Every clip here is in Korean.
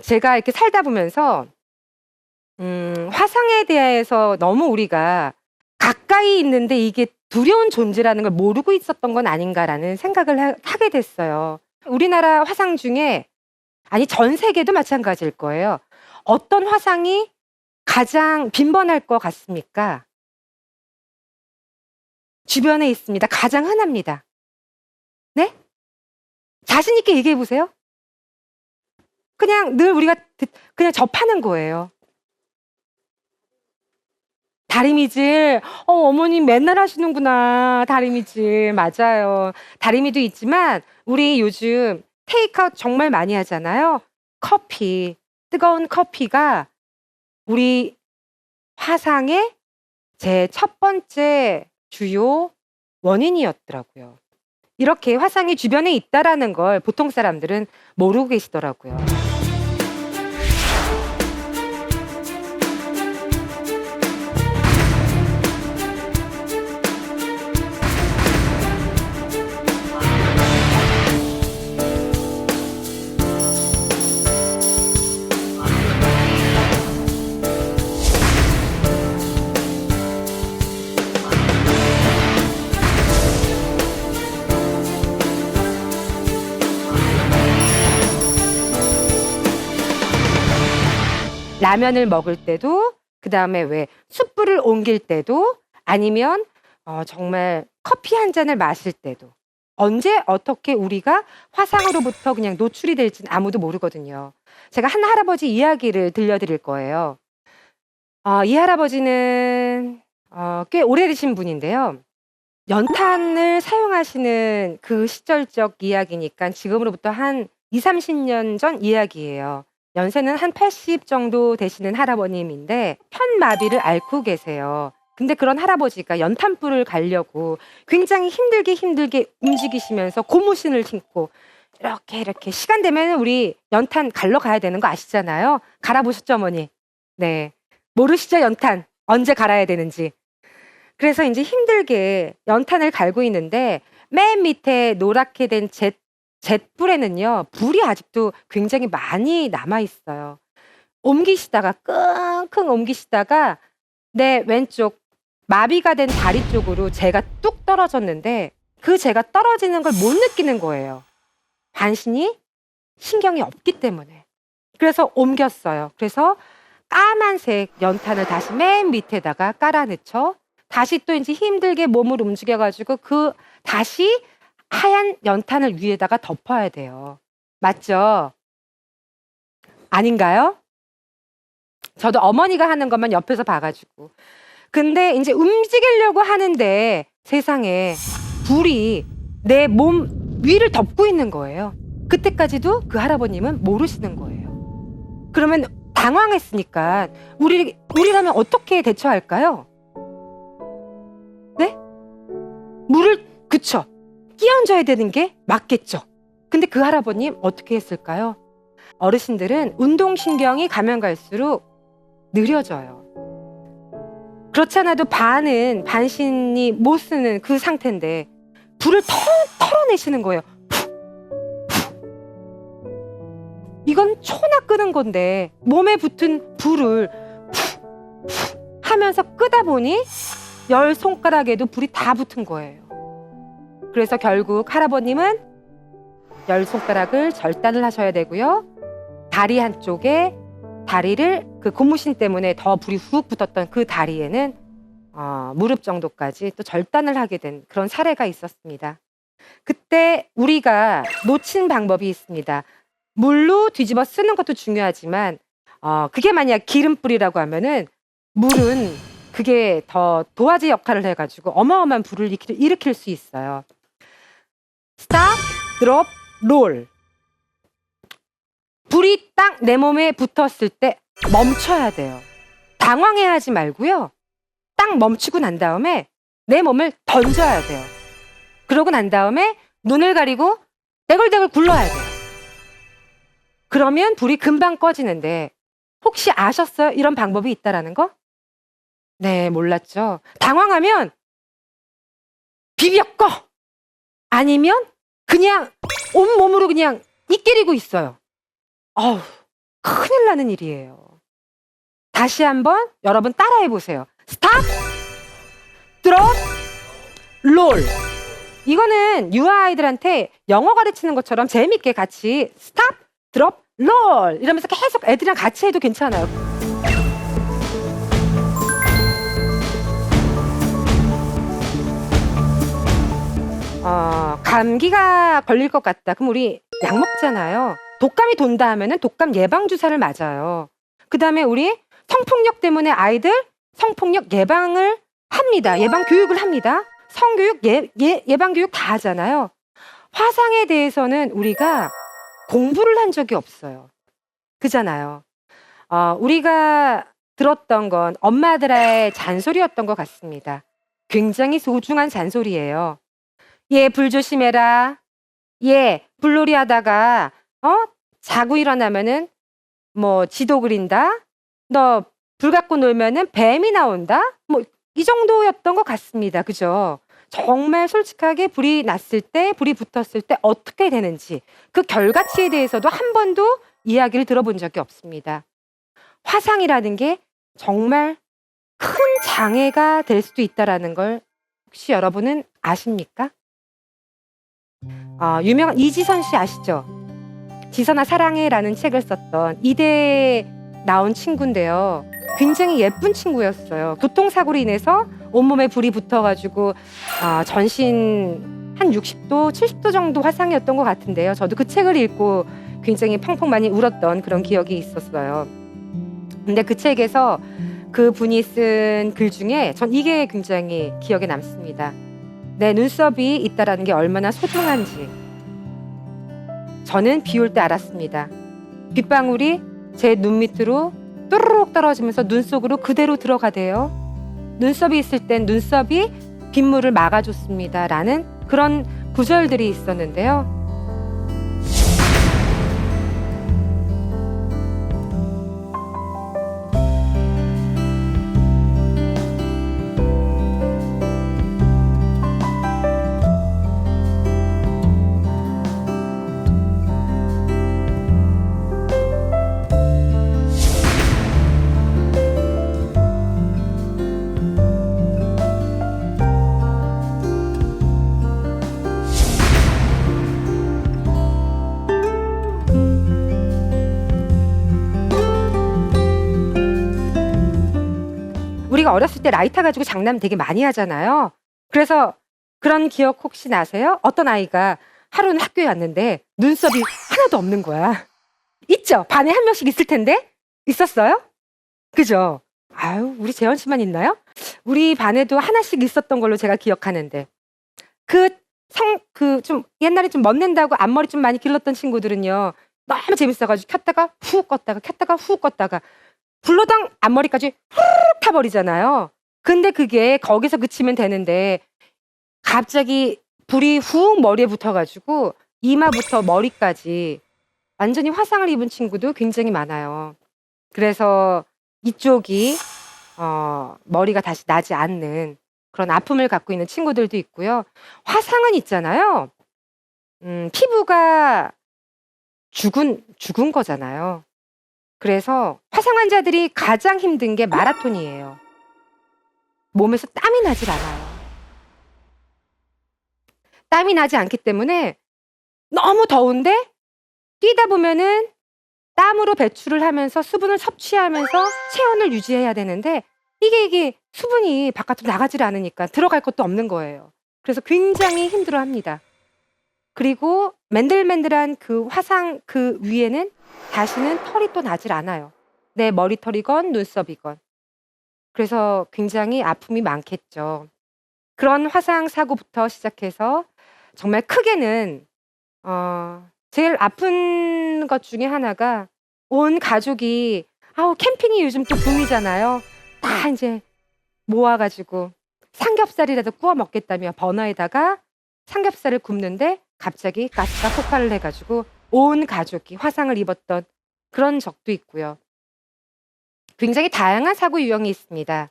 제가 이렇게 살다 보면서 화상에 대해서 너무 우리가 가까이 있는데 이게 두려운 존재라는 걸 모르고 있었던 건 아닌가라는 생각을 하게 됐어요. 우리나라 화상 중에, 아니 전 세계도 마찬가지일 거예요. 어떤 화상이 가장 빈번할 것 같습니까? 주변에 있습니다. 가장 흔합니다. 네? 자신 있게 얘기해 보세요. 그냥 늘 우리가 그냥 접하는 거예요. 다리미질. 어머님 맨날 하시는구나. 다리미질. 맞아요. 다리미도 있지만 우리 요즘 테이크아웃 정말 많이 하잖아요. 커피. 뜨거운 커피가 우리 화상의 제 첫 번째 주요 원인이었더라고요. 이렇게 화상이 주변에 있다라는 걸 보통 사람들은 모르고 계시더라고요. 라면을 먹을 때도, 그 다음에 왜 숯불을 옮길 때도, 아니면 정말 커피 한 잔을 마실 때도, 언제 어떻게 우리가 화상으로부터 그냥 노출이 될지는 아무도 모르거든요. 제가 한 할아버지 이야기를 들려드릴 거예요. 이 할아버지는 꽤 오래되신 분인데요. 연탄을 사용하시는 그 시절적 이야기니까 지금으로부터 한 20-30년 전 이야기예요. 연세는 한 80 정도 되시는 할아버님인데 편마비를 앓고 계세요. 근데 그런 할아버지가 연탄불을 갈려고 굉장히 힘들게 움직이시면서 고무신을 신고 이렇게 시간 되면 우리 연탄 갈러 가야 되는 거 아시잖아요. 갈아보셨죠, 어머니? 네. 모르시죠, 연탄? 언제 갈아야 되는지. 그래서 이제 힘들게 연탄을 갈고 있는데 맨 밑에 노랗게 된 잿불에는요, 불이 아직도 굉장히 많이 남아 있어요. 옮기시다가 끙끙 옮기시다가 내 왼쪽 마비가 된 다리 쪽으로 재가 뚝 떨어졌는데 그 재가 떨어지는 걸 못 느끼는 거예요. 반신이 신경이 없기 때문에. 그래서 옮겼어요. 그래서 까만색 연탄을 다시 맨 밑에다가 깔아넣죠. 다시 또 이제 힘들게 몸을 움직여가지고 다시 하얀 연탄을 위에다가 덮어야 돼요. 맞죠? 아닌가요? 저도 어머니가 하는 것만 옆에서 봐가지고. 근데 이제 움직이려고 하는데 세상에 불이 내 몸 위를 덮고 있는 거예요. 그때까지도 그 할아버님은 모르시는 거예요. 그러면 당황했으니까 우리라면 어떻게 대처할까요? 네? 그쵸. 끼얹어야 되는 게 맞겠죠. 근데 그 할아버님 어떻게 했을까요? 어르신들은 운동신경이 가면 갈수록 느려져요. 그렇지 않아도 반신이 못 쓰는 그 상태인데 불을 털어내시는 거예요. 이건 초나 끄는 건데 몸에 붙은 불을 하면서 끄다 보니 10손가락에도 불이 다 붙은 거예요. 그래서 결국 할아버님은 10손가락을 절단을 하셔야 되고요. 다리 한쪽에 다리를 그 고무신 때문에 더 불이 훅 붙었던 그 다리에는 무릎 정도까지 또 절단을 하게 된 그런 사례가 있었습니다. 그때 우리가 놓친 방법이 있습니다. 물로 뒤집어 쓰는 것도 중요하지만 그게 만약 기름불이라고 하면은 물은 그게 더 도화지 역할을 해가지고 어마어마한 불을 일으킬 수 있어요. 스탑, 드롭, 롤. 불이 딱 내 몸에 붙었을 때 멈춰야 돼요. 당황해하지 말고요. 딱 멈추고 난 다음에 내 몸을 던져야 돼요. 그러고 난 다음에 눈을 가리고 떼굴떼굴 굴러야 돼요. 그러면 불이 금방 꺼지는데 혹시 아셨어요? 이런 방법이 있다라는 거? 네, 몰랐죠. 당황하면 비벼 꺼! 아니면 그냥 온몸으로 그냥 이끼리고 있어요. 큰일 나는 일이에요. 다시 한번 여러분 따라해 보세요. 스탑, 드롭, 롤. 이거는 유아아이들한테 영어 가르치는 것처럼 재밌게 같이 스탑, 드롭, 롤 이러면서 계속 애들이랑 같이 해도 괜찮아요. 감기가 걸릴 것 같다. 그럼 우리 약 먹잖아요. 독감이 돈다 하면은 독감 예방 주사를 맞아요. 그다음에 우리 성폭력 때문에 아이들 성폭력 예방을 합니다. 예방 교육을 합니다. 성교육, 예방 교육 다 하잖아요. 화상에 대해서는 우리가 공부를 한 적이 없어요. 그잖아요. 우리가 들었던 건 엄마들의 잔소리였던 것 같습니다. 굉장히 소중한 잔소리예요. 얘 불 조심해라. 얘 불놀이 하다가 자고 일어나면은 뭐 지도 그린다. 너 불 갖고 놀면은 뱀이 나온다. 뭐 이 정도였던 것 같습니다. 그죠? 정말 솔직하게 불이 났을 때, 불이 붙었을 때 어떻게 되는지 그 결과치에 대해서도 한 번도 이야기를 들어본 적이 없습니다. 화상이라는 게 정말 큰 장애가 될 수도 있다라는 걸 혹시 여러분은 아십니까? 유명한 이지선 씨 아시죠? 지선아 사랑해라는 책을 썼던 이대에 나온 친구인데요. 굉장히 예쁜 친구였어요. 교통사고로 인해서 온몸에 불이 붙어가지고 전신 한 60도, 70도 정도 화상이었던 것 같은데요. 저도 그 책을 읽고 굉장히 펑펑 많이 울었던 그런 기억이 있었어요. 근데 그 책에서 그 분이 쓴 글 중에 전 이게 굉장히 기억에 남습니다. 내 눈썹이 있다라는 게 얼마나 소중한지 저는 비 올 때 알았습니다. 빗방울이 제 눈 밑으로 또르륵 떨어지면서 눈 속으로 그대로 들어가대요. 눈썹이 있을 땐 눈썹이 빗물을 막아줬습니다. 라는 그런 구절들이 있었는데요. 우리가 어렸을 때 라이터 가지고 장난 되게 많이 하잖아요. 그래서 그런 기억 혹시 나세요? 어떤 아이가 하루는 학교에 왔는데 눈썹이 하나도 없는 거야. 있죠? 반에 한 명씩 있을 텐데? 있었어요? 그죠? 아유, 우리 재현 씨만 있나요? 우리 반에도 하나씩 있었던 걸로 제가 기억하는데. 좀 옛날에 좀 멋낸다고 앞머리 좀 많이 길렀던 친구들은요. 너무 재밌어가지고 켰다가 훅 껐다가 켰다가 훅 껐다가 불러당 앞머리까지 후루룩 타버리잖아요. 근데 그게 거기서 그치면 되는데 갑자기 불이 훅 머리에 붙어가지고 이마부터 머리까지 완전히 화상을 입은 친구도 굉장히 많아요. 그래서 이쪽이 머리가 다시 나지 않는 그런 아픔을 갖고 있는 친구들도 있고요. 화상은 있잖아요. 피부가 죽은 거잖아요. 그래서 화상 환자들이 가장 힘든 게 마라톤이에요. 몸에서 땀이 나질 않아요. 땀이 나지 않기 때문에 너무 더운데 뛰다 보면은 땀으로 배출을 하면서 수분을 섭취하면서 체온을 유지해야 되는데 이게 수분이 바깥으로 나가질 않으니까 들어갈 것도 없는 거예요. 그래서 굉장히 힘들어합니다. 그리고 맨들맨들한 그 화상 그 위에는 다시는 털이 또 나질 않아요. 내 머리털이건 눈썹이건. 그래서 굉장히 아픔이 많겠죠. 그런 화상 사고부터 시작해서 정말 크게는 제일 아픈 것 중에 하나가 온 가족이 캠핑이 요즘 또 붐이잖아요. 다 이제 모아가지고 삼겹살이라도 구워 먹겠다며 버너에다가 삼겹살을 굽는데 갑자기 가스가 폭발을 해가지고 온 가족이 화상을 입었던 그런 적도 있고요. 굉장히 다양한 사고 유형이 있습니다.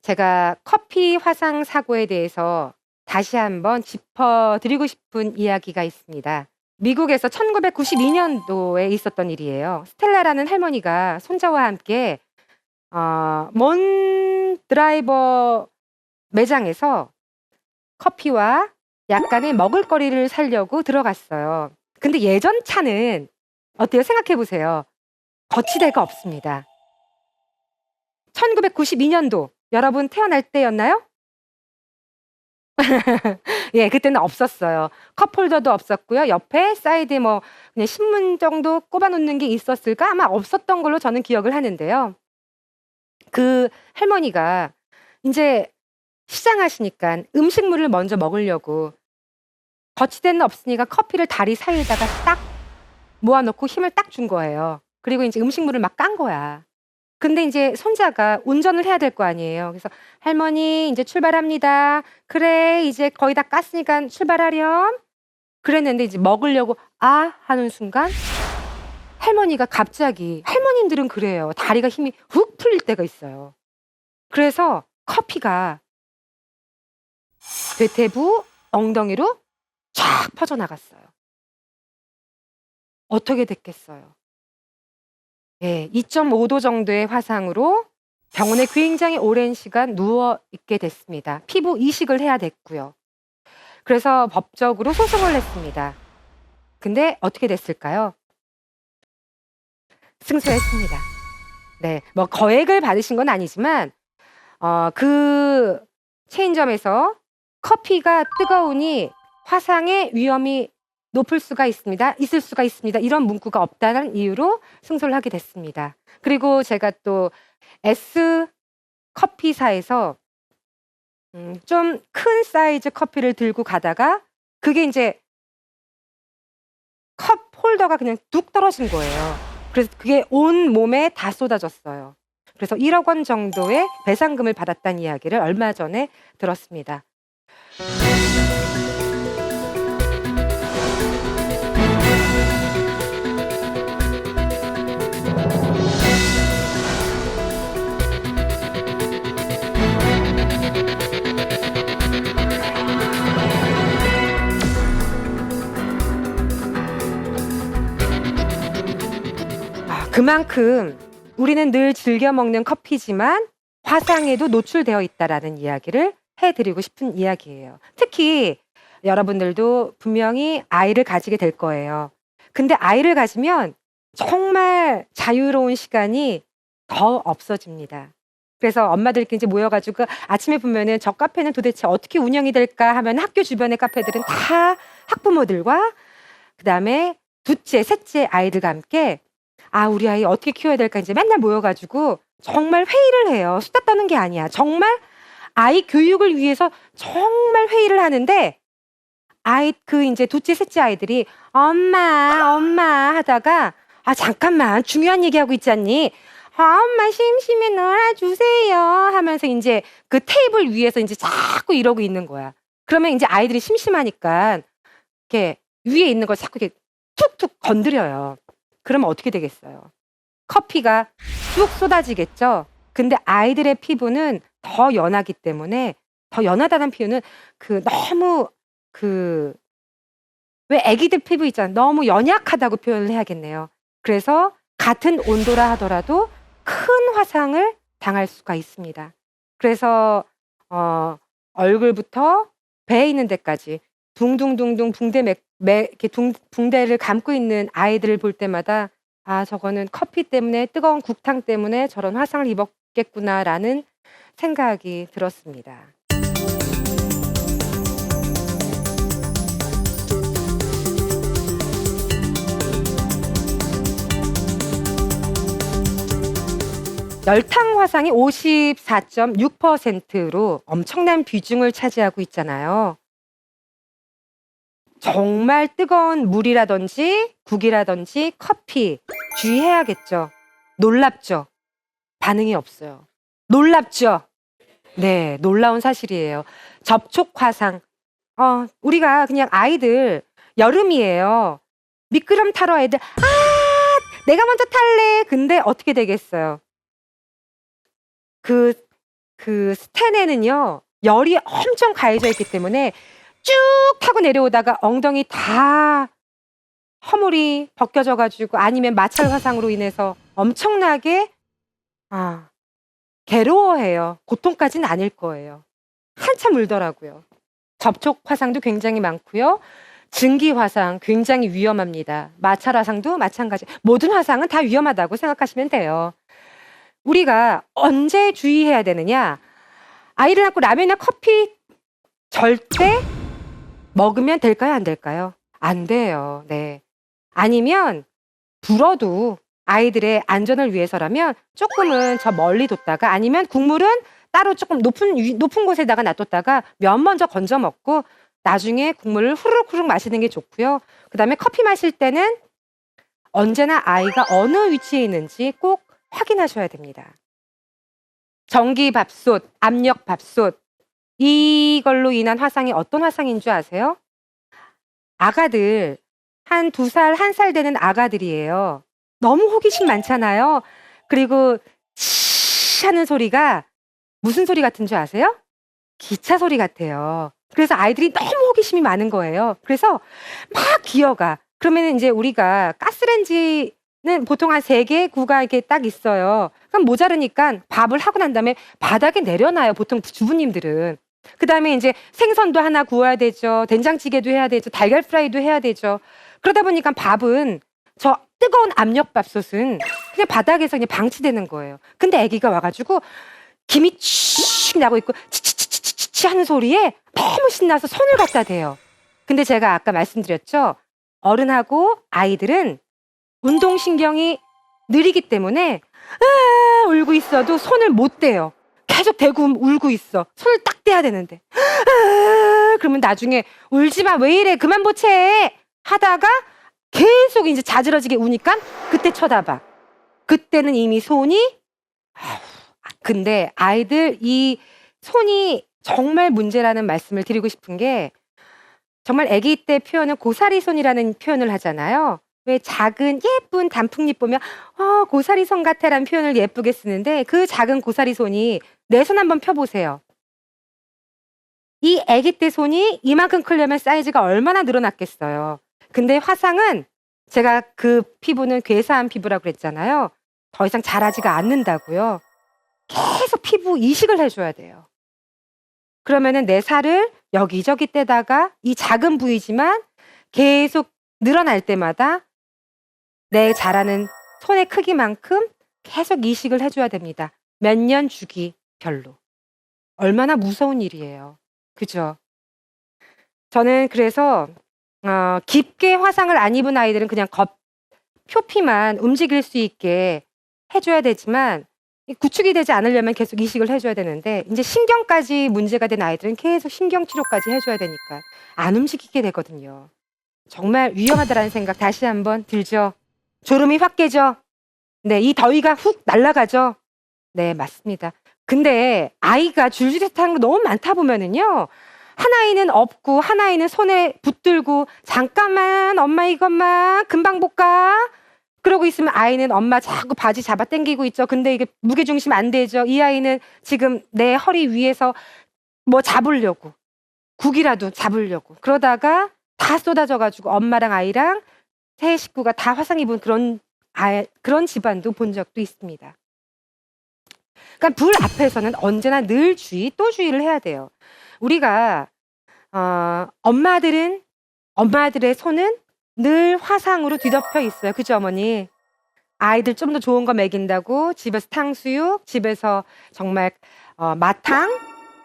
제가 커피 화상 사고에 대해서 다시 한번 짚어드리고 싶은 이야기가 있습니다. 미국에서 1992년도에 있었던 일이에요. 스텔라라는 할머니가 손자와 함께 먼 드라이버 매장에서 커피와 약간의 먹을거리를 사려고 들어갔어요. 근데 예전 차는 어때요? 생각해 보세요. 거치대가 없습니다. 1992년도 여러분 태어날 때였나요? 예, 그때는 없었어요. 컵홀더도 없었고요. 옆에 사이드에 뭐 그냥 신문 정도 꼽아 놓는 게 있었을까? 아마 없었던 걸로 저는 기억을 하는데요. 그 할머니가 인제 시장하시니까 음식물을 먼저 먹으려고 거치대는 없으니까 커피를 다리 사이에다가 딱 모아 놓고 힘을 딱 준 거예요. 그리고 인제 음식물을 막 깐 거야. 근데 인제 손자가 운전을 해야 될 거 아니에요. 그래서 "할머니 인제 출발합니다." "그래 이제 거의 다 깠으니깐 출발하렴." 그랬는데 이제 먹으려고 "아." 하는 순간 할머니가 갑자기 할머님들은 그래요. 다리가 힘이 훅 풀릴 때가 있어요. 그래서 커피가 대퇴부 엉덩이로 쫙 퍼져나갔어요. 어떻게 됐겠어요? 예. 2.5도 정도의 화상으로 병원에 굉장히 오랜 시간 누워 있게 됐습니다. 피부 이식을 해야 됐고요. 그래서 법적으로 소송을 냈습니다. 근데 어떻게 됐을까요? 승소했습니다. 네. 뭐 거액을 받으신 건 아니지만 그 체인점에서 "커피가 뜨거우니 화상의 위험이 높을 수가 있습니다. 있을 수가 있습니다." 이런 문구가 없다는 이유로 승소를 하게 됐습니다. 그리고 제가 또 S 커피사에서 좀 큰 사이즈 커피를 들고 가다가 그게 인제 컵 홀더가 그냥 뚝 떨어진 거예요. 그래서 그게 온 몸에 다 쏟아졌어요. 그래서 1억 원 정도의 배상금을 받았다는 이야기를 얼마 전에 들었습니다. 그만큼 우리는 늘 즐겨 먹는 커피지만 화상에도 노출되어 있다라는 이야기를 해 드리고 싶은 이야기예요. 특히 여러분들도 분명히 아이를 가지게 될 거예요. 근데 아이를 가지면 정말 자유로운 시간이 더 없어집니다. 그래서 엄마들끼리 이제 모여 가지고 아침에 보면은 "저 카페는 도대체 어떻게 운영이 될까?" 하면 학교 주변의 카페들은 다 학부모들과 그다음에 둘째, 셋째 아이들과 함께 우리 아이 어떻게 키워야 될까 인제 맨날 모여 가지고 정말 회의를 해요. 수다 떠는 게 아니야. 정말 아이 교육을 위해서 정말 회의를 하는데 아이 인제 둘째, 셋째 아이들이 "엄마, 엄마." 하다가 잠깐만 중요한 얘기하고 있지 않니? 엄마 심심해 놀아 주세요." 하면서 인제 그 테이블 위에서 인제 자꾸 이러고 있는 거야. 그러면 인제 아이들이 심심하니까 이렇게 위에 있는 걸 자꾸 이렇게 툭툭 건드려요. 그러면 어떻게 되겠어요? 커피가 쑥 쏟아지겠죠? 근데 아이들의 피부는 더 연하기 때문에 더 연하다는 표현은 너무 왜 애기들 피부 있잖아요. 너무 연약하다고 표현을 해야겠네요. 그래서 같은 온도라 하더라도 큰 화상을 당할 수가 있습니다. 그래서 얼굴부터 배에 있는 데까지 둥둥둥둥 이렇게 붕대를 감고 있는 아이들을 볼 때마다 '저거는 커피 때문에 뜨거운 국탕 때문에 저런 화상을 입었겠구나.'라는 생각이 들었습니다. 열탕 화상이 54.6%로 엄청난 비중을 차지하고 있잖아요. 정말 뜨거운 물이라든지 국이라든지 커피 주의해야겠죠. 놀랍죠? 반응이 없어요. 놀랍죠? 네. 놀라운 사실이에요. 접촉 화상. 우리가 그냥 아이들 여름이에요. 미끄럼 타러 애들 내가 먼저 탈래." 근데 어떻게 되겠어요? 스텐에는요. 열이 엄청 가해져 있기 때문에 쭉 타고 내려오다가 엉덩이 다 허물이 벗겨져 가지고 아니면 마찰 화상으로 인해서 엄청나게 괴로워해요. 고통까지는 아닐 거예요. 한참 울더라고요. 접촉 화상도 굉장히 많고요. 증기 화상 굉장히 위험합니다. 마찰 화상도 마찬가지. 모든 화상은 다 위험하다고 생각하시면 돼요. 우리가 언제 주의해야 되느냐? 아이를 낳고 라면이나 커피 절대 먹으면 될까요? 안 될까요? 안 돼요. 네. 아니면 불어도 아이들의 안전을 위해서라면 조금은 저 멀리 뒀다가 아니면 국물은 따로 조금 높은 곳에다가 놔뒀다가 면 먼저 건져 먹고 나중에 국물을 후루룩 마시는 게 좋고요. 그다음에 커피 마실 때는 언제나 아이가 어느 위치에 있는지 꼭 확인하셔야 됩니다. 전기밥솥, 압력밥솥 이걸로 인한 화상이 어떤 화상인 줄 아세요? 아가들 한 2살, 1살 되는 아가들이에요. 너무 호기심 많잖아요. 그리고 치 하는 소리가 무슨 소리 같은 줄 아세요? 기차 소리 같아요. 그래서 아이들이 너무 호기심이 많은 거예요. 그래서 막 기어가. 그러면 이제 우리가 가스레인지는 보통 한 3개 구가 이렇게 딱 있어요. 그럼 모자르니까 밥을 하고 난 다음에 바닥에 내려놔요. 보통 주부님들은. 그 다음에 이제 생선도 하나 구워야 되죠. 된장찌개도 해야 되죠. 달걀 프라이도 해야 되죠. 그러다 보니까 밥은 저 뜨거운 압력밥솥은 그냥 바닥에서 그냥 방치되는 거예요. 근데 아기가 와가지고 김이 칙 나고 있고 치치치치치 하는 소리에 너무 신나서 손을 갖다 대요. 근데 제가 아까 말씀드렸죠. 어른하고 아이들은 운동신경이 느리기 때문에 울고 있어도 손을 못 대요. 계속 대고 울고 있어. 손을 딱 떼야 되는데. 그러면 나중에 울지 마. 왜 이래. 그만 보채. 하다가 계속 이제 자지러지게 우니까 그때 쳐다봐. 그때는 이미 손이 근데 아이들 이 손이 정말 문제라는 말씀을 드리고 싶은 게 정말 아기 때 표현은 고사리 손이라는 표현을 하잖아요. 왜 작은 예쁜 단풍잎 보면 고사리 손 같아라는 표현을 예쁘게 쓰는데 그 작은 고사리 손이 내 손 한번 펴보세요. 이 아기 때 손이 이만큼 크려면 사이즈가 얼마나 늘어났겠어요. 근데 화상은 제가 그 피부는 괴사한 피부라고 그랬잖아요. 더 이상 자라지가 않는다고요. 계속 피부 이식을 해줘야 돼요. 그러면은 내 살을 여기저기 떼다가 이 작은 부위지만 계속 늘어날 때마다 내 자라는 손의 크기만큼 계속 이식을 해줘야 됩니다. 몇 년 주기별로. 얼마나 무서운 일이에요. 그죠? 저는 그래서 깊게 화상을 안 입은 아이들은 그냥 표피만 움직일 수 있게 해줘야 되지만 구축이 되지 않으려면 계속 이식을 해줘야 되는데 이제 신경까지 문제가 된 아이들은 계속 신경치료까지 해줘야 되니까 안 움직이게 되거든요. 정말 위험하다라는 생각 다시 한번 들죠. 졸음이 확 깨죠. 네, 이 더위가 훅 날아가죠. 네, 맞습니다. 근데 아이가 줄줄이 타는 거 너무 많다 보면은요. 한 아이는 업고 한 아이는 손에 붙들고 잠깐만 엄마 이것만 금방 볼까? 그러고 있으면 아이는 엄마 자꾸 바지 잡아 당기고 있죠. 근데 이게 무게중심 안 되죠. 이 아이는 지금 내 허리 위에서 뭐 잡으려고 국이라도 잡으려고 그러다가 다 쏟아져가지고 엄마랑 아이랑 세 식구가 다 화상 입은 그런 집안도 본 적도 있습니다. 그러니까 불 앞에서는 언제나 늘 또 주의를 해야 돼요. 우리가 엄마들의 손은 늘 화상으로 뒤덮여 있어요. 그죠, 어머니? 아이들 좀 더 좋은 거 먹인다고 집에서 탕수육, 집에서 정말 마탕,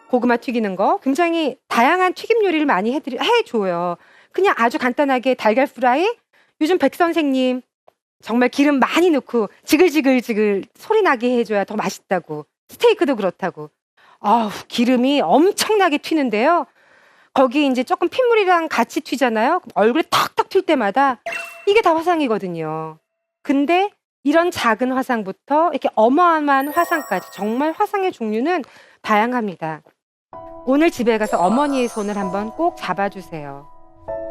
고구마 튀기는 거 굉장히 다양한 튀김 요리를 많이 해줘요. 그냥 아주 간단하게 달걀 프라이, 요즘 백 선생님 정말 기름 많이 넣고 지글지글 소리 나게 해줘야 더 맛있다고. 스테이크도 그렇다고. 기름이 엄청나게 튀는데요. 거기 이제 조금 핏물이랑 같이 튀잖아요. 얼굴에 탁탁 튈 때마다 이게 다 화상이거든요. 근데 이런 작은 화상부터 이렇게 어마어마한 화상까지 정말 화상의 종류는 다양합니다. 오늘 집에 가서 어머니의 손을 한번 꼭 잡아주세요.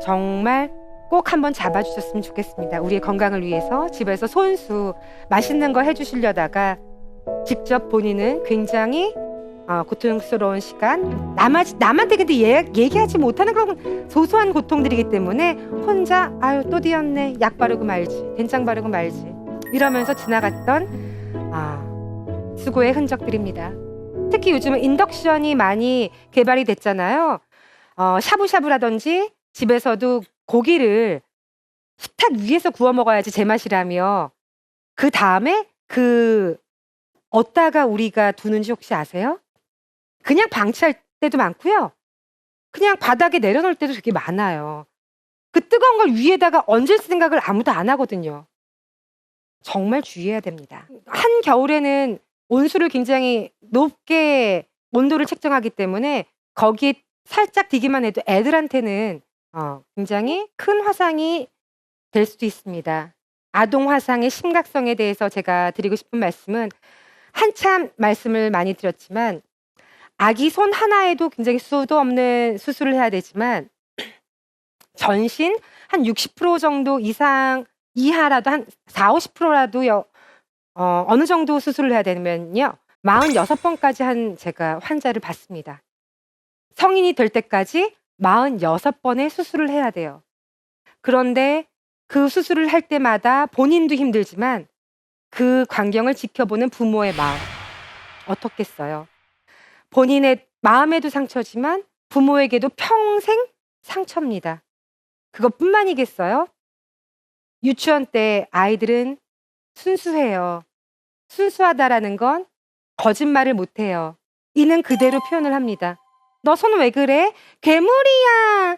정말 꼭 한번 잡아주셨으면 좋겠습니다. 우리의 건강을 위해서 집에서 손수 맛있는 거 해주시려다가 직접 본인은 굉장히 고통스러운 시간, 남한테 근데 얘기하지 못하는 그런 소소한 고통들이기 때문에 혼자 아유 또 뒤었네, 약 바르고 말지, 된장 바르고 말지 이러면서 지나갔던 수고의 흔적들입니다. 특히 요즘은 인덕션이 많이 개발이 됐잖아요. 샤브샤브라든지 집에서도 고기를 식탁 위에서 구워 먹어야지 제맛이라며 그 다음에 어디다가 우리가 두는지 혹시 아세요? 그냥 방치할 때도 많고요. 그냥 바닥에 내려놓을 때도 되게 많아요. 그 뜨거운 걸 위에다가 얹을 생각을 아무도 안 하거든요. 정말 주의해야 됩니다. 한겨울에는 온수를 굉장히 높게 온도를 책정하기 때문에 거기에 살짝 디기만 해도 애들한테는 굉장히 큰 화상이 될 수도 있습니다. 아동 화상의 심각성에 대해서 제가 드리고 싶은 말씀은 한참 말씀을 많이 드렸지만 아기 손 하나에도 굉장히 수도 없는 수술을 해야 되지만 전신 한 60% 정도 이하라도 한 40~50%라도 어느 정도 수술을 해야 되면요 46번까지 제가 환자를 봤습니다. 성인이 될 때까지 46번의 수술을 해야 돼요. 그런데 그 수술을 할 때마다 본인도 힘들지만 그 광경을 지켜보는 부모의 마음 어떻겠어요? 본인의 마음에도 상처지만 부모에게도 평생 상처입니다. 그것뿐만이겠어요? 유치원 때 아이들은 순수해요. 순수하다라는 건 거짓말을 못해요. 있는 그대로 표현을 합니다. 너 손 왜 그래? 괴물이야.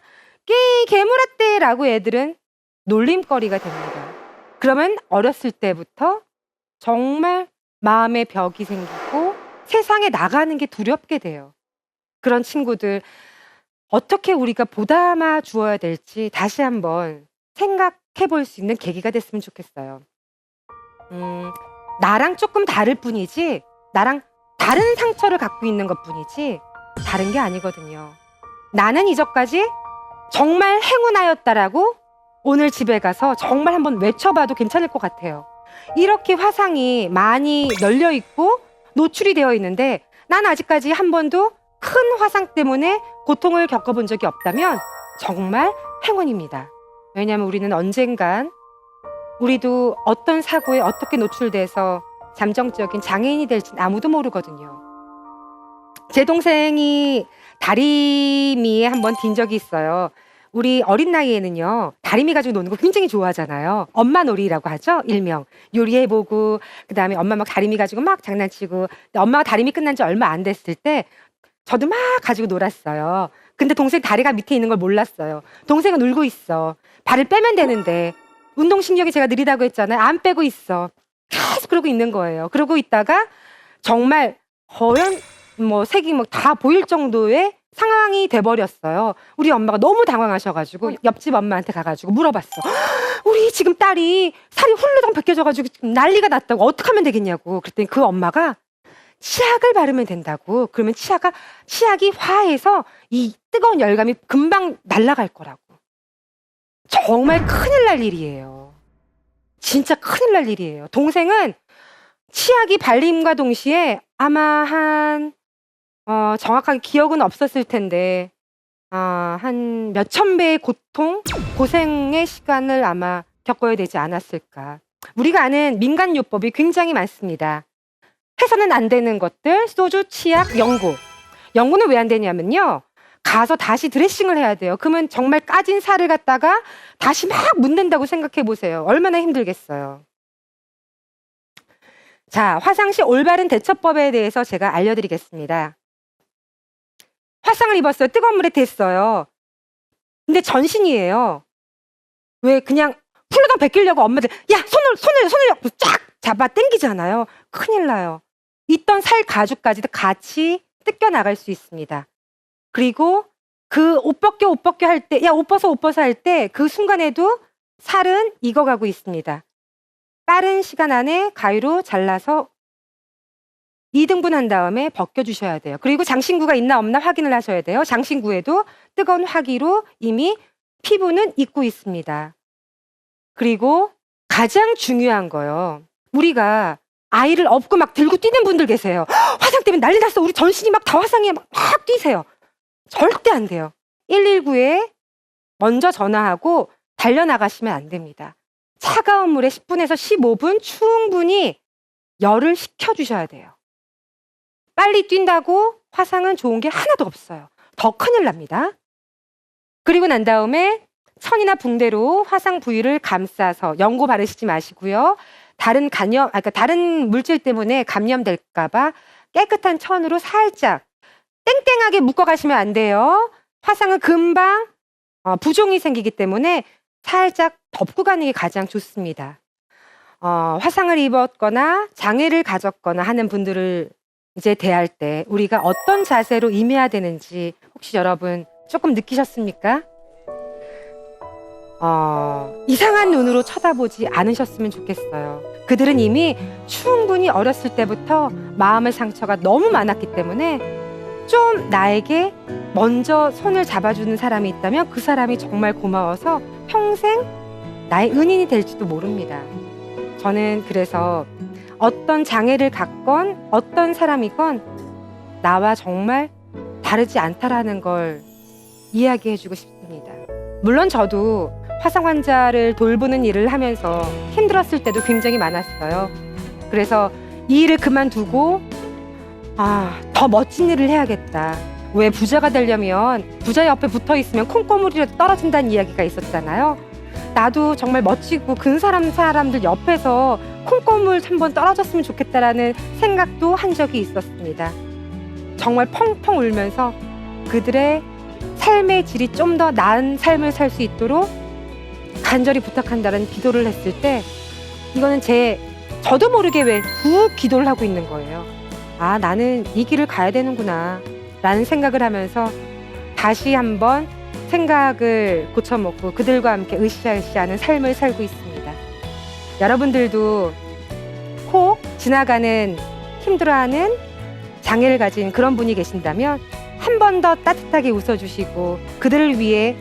괴물았대 라고 애들은 놀림거리가 됩니다. 그러면 어렸을 때부터 정말 마음의 벽이 생기고 세상에 나가는 게 두렵게 돼요. 그런 친구들 어떻게 우리가 보담아 주어야 될지 다시 한번 생각해 볼 수 있는 계기가 됐으면 좋겠어요. 나랑 조금 다를 뿐이지, 나랑 다른 상처를 갖고 있는 것 뿐이지 다른 게 아니거든요. 나는 이전까지 정말 행운하였다라고 오늘 집에 가서 정말 한번 외쳐봐도 괜찮을 것 같아요. 이렇게 화상이 많이 널려 있고 노출이 되어 있는데 난 아직까지 한 번도 큰 화상 때문에 고통을 겪어본 적이 없다면 정말 행운입니다. 왜냐하면 우리는 언젠간 우리도 어떤 사고에 어떻게 노출돼서 잠정적인 장애인이 될지 아무도 모르거든요. 제 동생이 다리미에 한번 뛴 적이 있어요. 우리 어린 나이에는요 다리미 가지고 노는 거 굉장히 좋아하잖아요. 엄마 놀이라고 하죠, 일명. 요리해보고 그다음에 엄마 막 다리미 가지고 막 장난치고. 근데 엄마가 다리미 끝난 지 얼마 안 됐을 때 저도 막 가지고 놀았어요. 근데 동생 다리가 밑에 있는 걸 몰랐어요. 동생은 울고 있어. 발을 빼면 되는데 운동신경이 제가 느리다고 했잖아요. 안 빼고 있어. 계속 그러고 있는 거예요. 그러고 있다가 정말 허연 색이 다 보일 정도의 상황이 돼버렸어요. 우리 엄마가 너무 당황하셔가지고 옆집 엄마한테 가가지고 물어봤어. 우리 지금 딸이 살이 훌루덩 벗겨져가지고 지금 난리가 났다고, 어떻게 하면 되겠냐고. 그랬더니 그 엄마가 치약을 바르면 된다고. 그러면 치약이 화해서 이 뜨거운 열감이 금방 날아갈 거라고. 정말 큰일 날 일이에요. 진짜 큰일 날 일이에요. 동생은 치약이 발림과 동시에 아마 정확하게 기억은 없었을 텐데 한 몇천 배의 고생의 시간을 아마 겪어야 되지 않았을까. 우리가 아는 민간요법이 굉장히 많습니다. 해서는 안 되는 것들, 소주, 치약, 연고. 연고는 왜 안 되냐면요, 가서 다시 드레싱을 해야 돼요. 그러면 정말 까진 살을 갖다가 다시 막 문댄다고 생각해 보세요. 얼마나 힘들겠어요. 자, 화상 시 올바른 대처법에 대해서 제가 알려드리겠습니다. 화상을 입었어요. 뜨거운 물에 댔어요. 근데 전신이에요. 왜 그냥 훌러덩 벗기려고 엄마들 야 손을 쫙 잡아 당기잖아요. 큰일 나요. 있던 살 가죽까지도 같이 뜯겨 나갈 수 있습니다. 그리고 그 옷 벗겨 할 때, 야 옷 벗어 할 때 그 순간에도 살은 익어가고 있습니다. 빠른 시간 안에 가위로 잘라서 2등분 한 다음에 벗겨주셔야 돼요. 그리고 장신구가 있나 없나 확인을 하셔야 돼요. 장신구에도 뜨거운 화기로 이미 피부는 익고 있습니다. 그리고 가장 중요한 거요. 우리가 아이를 업고 막 들고 뛰는 분들 계세요. 화상 때문에 난리 났어. 우리 전신이 막 다 화상에 막 뛰세요. 절대 안 돼요. 119에 먼저 전화하고 달려나가시면 안 됩니다. 차가운 물에 10분에서 15분 충분히 열을 식혀주셔야 돼요. 빨리 뛴다고 화상은 좋은 게 하나도 없어요. 더 큰일 납니다. 그리고 난 다음에 천이나 붕대로 화상 부위를 감싸서 연고 바르시지 마시고요. 다른 물질 때문에 감염될까봐 깨끗한 천으로 살짝 땡땡하게 묶어가시면 안 돼요. 화상은 금방 부종이 생기기 때문에 살짝 덮고 가는 게 가장 좋습니다. 화상을 입었거나 장애를 가졌거나 하는 분들을 이제 대할 때 우리가 어떤 자세로 임해야 되는지 혹시 여러분 조금 느끼셨습니까? 이상한 눈으로 쳐다보지 않으셨으면 좋겠어요. 그들은 이미 충분히 어렸을 때부터 마음의 상처가 너무 많았기 때문에 좀 나에게 먼저 손을 잡아주는 사람이 있다면 그 사람이 정말 고마워서 평생 나의 은인이 될지도 모릅니다. 저는 그래서 어떤 장애를 갖건 어떤 사람이건 나와 정말 다르지 않다라는 걸 이야기해주고 싶습니다. 물론 저도 화상 환자를 돌보는 일을 하면서 힘들었을 때도 굉장히 많았어요. 그래서 이 일을 그만두고 더 멋진 일을 해야겠다. 왜 부자가 되려면 부자 옆에 붙어 있으면 콩고물이라도 떨어진다는 이야기가 있었잖아요. 나도 정말 멋지고 근사한 사람들 옆에서 콩고물 한번 떨어졌으면 좋겠다라는 생각도 한 적이 있었습니다. 정말 펑펑 울면서 그들의 삶의 질이 좀 더 나은 삶을 살 수 있도록 간절히 부탁한다는 기도를 했을 때 이거는 저도 모르게 왜 후 기도를 하고 있는 거예요. 나는 이 길을 가야 되는구나 라는 생각을 하면서 다시 한번 생각을 고쳐먹고 그들과 함께 으쌰으쌰하는 삶을 살고 있습니다. 여러분들도 혹 지나가는 힘들어하는 장애를 가진 그런 분이 계신다면 한 번 더 따뜻하게 웃어주시고 그들을 위해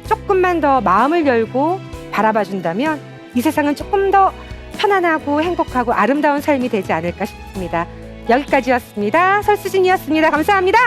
조금만 더 마음을 열고 바라봐 준다면 이 세상은 조금 더 편안하고 행복하고 아름다운 삶이 되지 않을까 싶습니다. 여기까지였습니다. 설수진이었습니다. 감사합니다.